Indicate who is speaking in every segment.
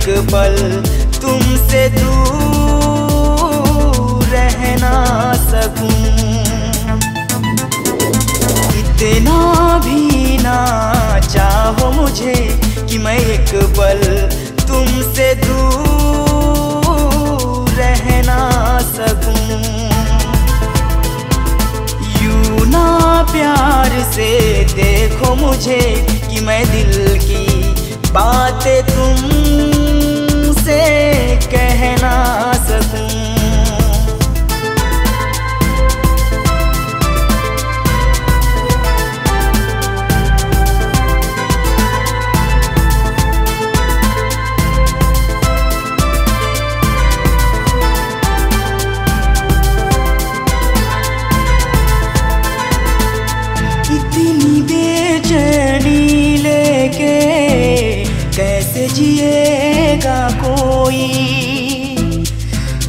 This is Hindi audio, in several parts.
Speaker 1: पल तुमसे दूर रह ना सकूं। इतना भी ना चाहो मुझे कि मैं एक पल तुमसे दूर रह ना सकूं। यूं ना प्यार से देखो मुझे कि मैं दिल की बातें तुमसे कह ना सकूं। इतनी बेचैनी लेके कैसे जिएगा कोई,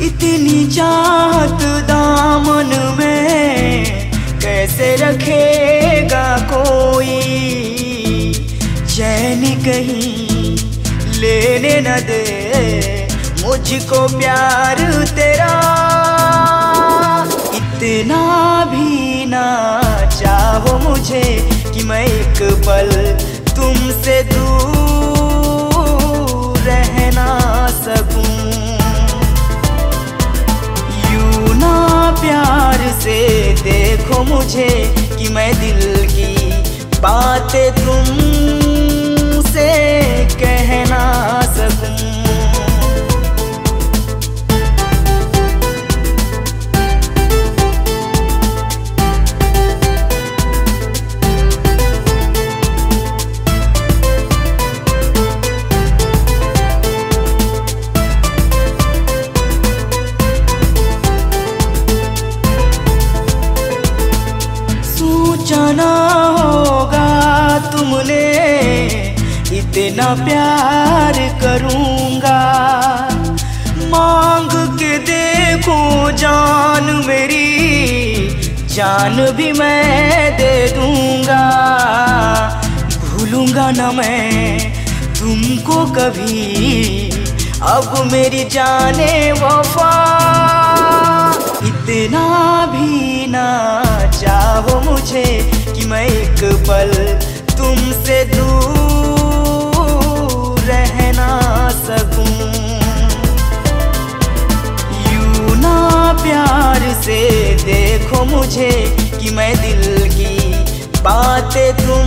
Speaker 1: इतनी चाहत दामन में कैसे रखेगा कोई। चैन कहीं लेने न दे मुझको प्यार तेरा। इतना भी ना चाहो मुझे कि मैं एक पल तुमसे दूर रह ना सकूं। यूं ना प्यार से देखो मुझे कि मैं दिल की बातें तुमसे कह ना सकूं। जाना होगा तुमने इतना प्यार करूंगा। मांग के देखो जान मेरी, जान भी मैं दे दूंगा। भूलूंगा न मैं तुमको कभी, अब मेरी जाने वफा। इतना भी ना चाहो मुझे कि मैं एक पल तुमसे दूर रह ना सकूं। यूं ना प्यार से देखो मुझे कि मैं दिल की बातें तुम